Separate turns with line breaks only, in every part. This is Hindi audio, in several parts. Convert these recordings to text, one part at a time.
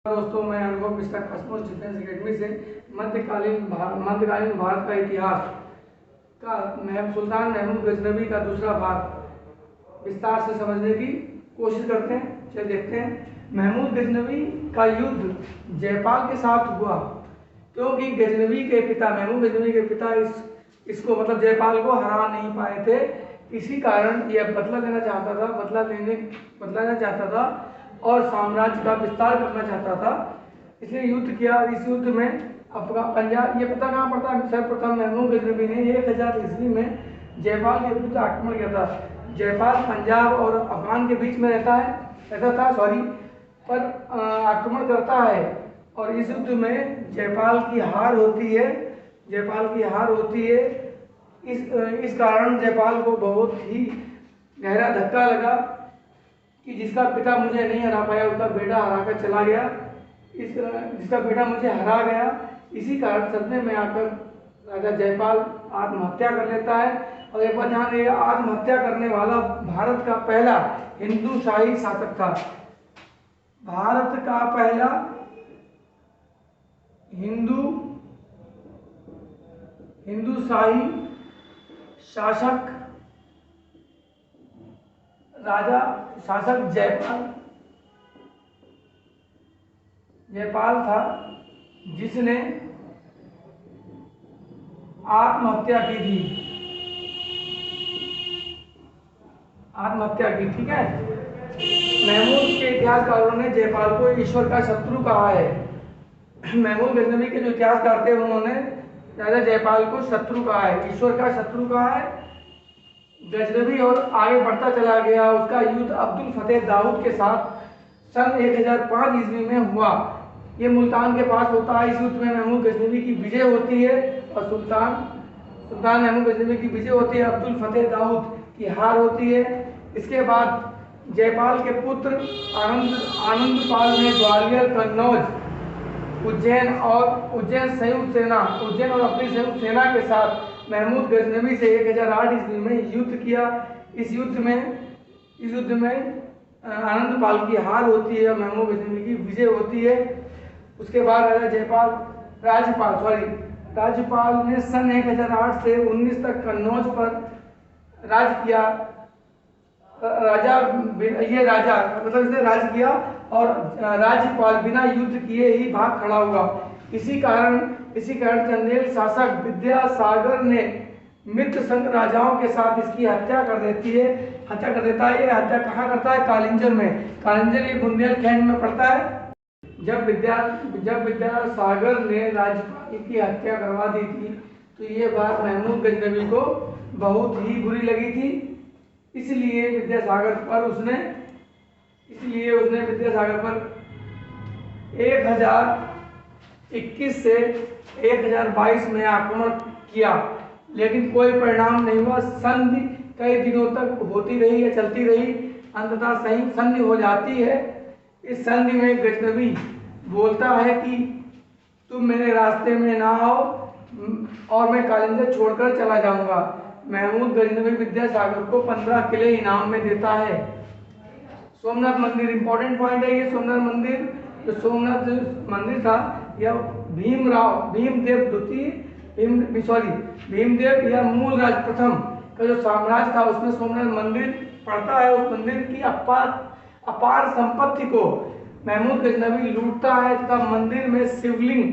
दोस्तों, मैं अनुभव मिश्रा कॉस्मोस डिफेंस एकेडमी से मध्यकालीन भारत का इतिहास का सुल्तान महमूद गजनवी का दूसरा भाग विस्तार से समझने की कोशिश करते हैं। चलिए देखते हैं। महमूद गजनवी का युद्ध जयपाल के साथ हुआ, क्योंकि गजनवी के पिता महमूद गजनवी के पिता इसको मतलब जयपाल को हरा नहीं पाए थे। इसी कारण यह बदला लेना चाहता था और साम्राज्य का विस्तार करना चाहता था, इसलिए युद्ध किया। इस युद्ध में पंजाब, ये पता कहाँ पड़ता है, सर्वप्रथम महमूद गजनवी ने 1000 ईस्वी में जयपाल के विरुद्ध आक्रमण किया था। जयपाल पंजाब और अफगान के बीच में रहता था पर आक्रमण करता है और इस युद्ध में जयपाल की हार होती है। इस कारण जयपाल को बहुत ही गहरा धक्का लगा कि जिसका पिता मुझे नहीं हरा पाया उसका बेटा हरा कर चला गया, जिसका बेटा मुझे हरा गया। इसी कारण सदमे में आकर राजा जयपाल आत्महत्या कर लेता है। और एक बार ध्यान रखिए, आत्महत्या करने वाला भारत का पहला हिंदू शाही शासक था। भारत का पहला हिंदू शाही शासक जयपाल था, जिसने आत्महत्या की थी। ठीक है। महमूद के इतिहासकारों ने जयपाल को ईश्वर का शत्रु कहा है। महमूद गजनवी के जो इतिहासकार थे उन्होंने राजा जयपाल को शत्रु कहा है, ईश्वर का शत्रु कहा है। गजनवी और आगे बढ़ता चला गया। उसका युद्ध अब्दुल फतेह दाऊद के साथ सन 1005 ईस्वी में हुआ। ये मुल्तान के पास होता है। इस युद्ध में महमूद गजनवी की विजय होती है और सुल्तान महमूद गजनवी की विजय होती है, अब्दुल फतेह दाऊद की हार होती है। इसके बाद जयपाल के पुत्र आनंदपाल ने ग्वालियर, कन्नौज, उज्जैन और अपनी संयुक्त सेना के साथ महमूद गजनवी से 1008 ईस्वी में युद्ध किया। इस युद्ध में आनंदपाल की हार होती है और महमूद गजनवी की विजय होती है। उसके बाद राज्यपाल ने सन 1008 से 19 तक कन्नौज पर राज किया। इसने राज किया और राज्यपाल बिना युद्ध किए ही भाग खड़ा हुआ। इसी कारण चंदेल शासक विद्यासागर ने मित्र संघ राजाओं के साथ इसकी हत्या कर देता है। ये हत्या कहाँ करता है? कालिंजर में। कालिंजर ये बुंदेलखंड में पड़ता है। जब विद्यासागर ने राज्यपाल की हत्या करवा दी थी तो ये बात महमूद गजनवी को बहुत ही बुरी लगी थी। इसलिए विद्यासागर पर उसने 1021 से 1022 में आक्रमण किया, लेकिन कोई परिणाम नहीं हुआ। संधि कई दिनों तक चलती रही। अंततः संधि हो जाती है। इस संधि में गजनवी बोलता है कि तुम मेरे रास्ते में ना आओ और मैं कालिंजर छोड़कर चला जाऊंगा। महमूद गजनवी विद्यासागर को 15 किले इनाम में देता है। सोमनाथ मंदिर इंपॉर्टेंट पॉइंट है। ये सोमनाथ मंदिर था, यह भीमदेव या मूल राज प्रथम का जो साम्राज्य था उसमें सोमनाथ मंदिर पड़ता है। उस मंदिर की अपार संपत्ति को महमूद गजनवी लूटता है तथा मंदिर में शिवलिंग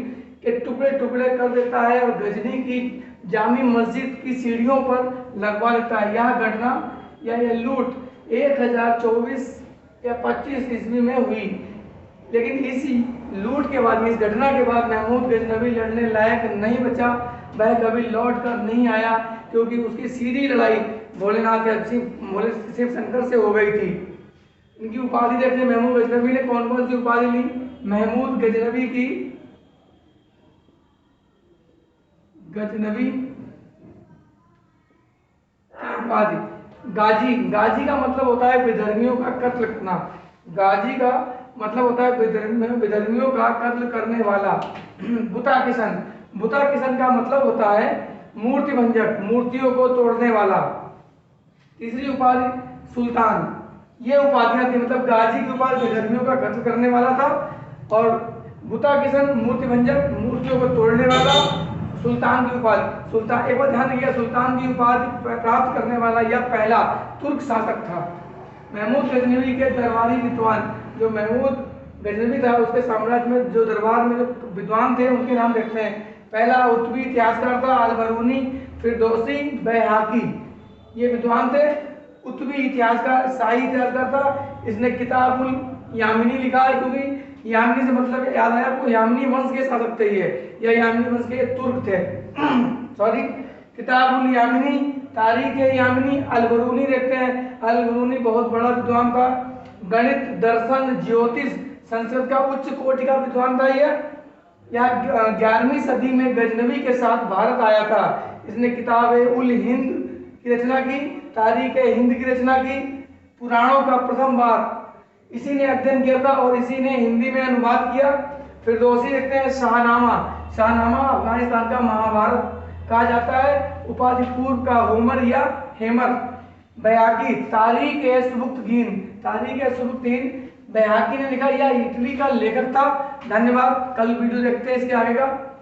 के टुकड़े कर देता है और गजनी की जामी मस्जिद की सीढ़ियों पर लगवा देता है। यह घटना यह लूट 1024 या 25 ईस्वी में हुई। लेकिन इसी लूट के बाद, इस घटना के बाद महमूद गजनवी लड़ने लायक नहीं बचा। वह कभी लौट कर नहीं आया, क्योंकि उसकी सीधी लड़ाई भोलेनाथ या शिव शंकर से हो गई थी। इनकी उपाधि देखते हैं। महमूद गजनवी ने कौन कौन सी उपाधि ली? महमूद गजनवी की उपाधि गाजी का मतलब होता है विधर्मियों का कत्ल करना। गाजी का मतलब होता है विधर्मियों का कत्ल करने वाला। बुता किशन का मतलब होता है मूर्ति भंजक, मूर्तियों को तोड़ने वाला। तीसरी उपाधि सुल्तान। ये उपाधियां थी, मतलब गाजी की उपाधि विधर्मियों का कत्ल करने वाला था। और बुता किशन मूर्ति भंजक, मूर्तियों को तोड़ने वाला। सुल्तान की उपाधि, सुल्तान एक बार ध्यान रखिएगा, सुल्तान की उपाधि प्राप्त करने वाला यह पहला तुर्क शासक था। महमूद गजनवी के दरबारी विद्वान, जो महमूद गजनवी था उसके साम्राज्य में जो दरबार में जो विद्वान थे उनके नाम देखते हैं। पहला उत्तरी इतिहासकार था अल-बरूनी, फिरदौसी, बैहाकी, ये विद्वान थे। उत्तरी इतिहासकार, शाही इतिहासकार था। इसने किताबुल यामिनी लिखा है, क्योंकि यामिनी से मतलब याद आया आपको, यामिनी वंश के शासक थे ये, या यामिनी वंश के तुर्क थे। सॉरी, किताबुल यामिनी, तारीख यामिनी, अल-बरूनी देखते हैं। अल-बरूनी बहुत बड़ा विद्वान था, गणित, दर्शन, ज्योतिष, संस्कृत का उच्च कोटि का विद्वान था ये। यह 11वीं सदी में गजनवी के साथ भारत आया था। इसने किताब उल हिंद की रचना की, तारीख हिंद की रचना की, पुराणों का प्रथम बार इसी ने अध्ययन किया था और इसी ने हिंदी में अनुवाद किया। फिरदौसी देखते हैं शाहनामा, शाहनामा अफगानिस्तान का महाभारत कहा जाता है, उपाधि पूर्व का होमर या हेमर। बैहाकी, तारीख सुबुक्तगीन, तारीख सुबुक्तगीन बैहाकी ने लिखा, यह इटली का लेखक था। धन्यवाद, कल वीडियो देखते हैं इसके आगे का।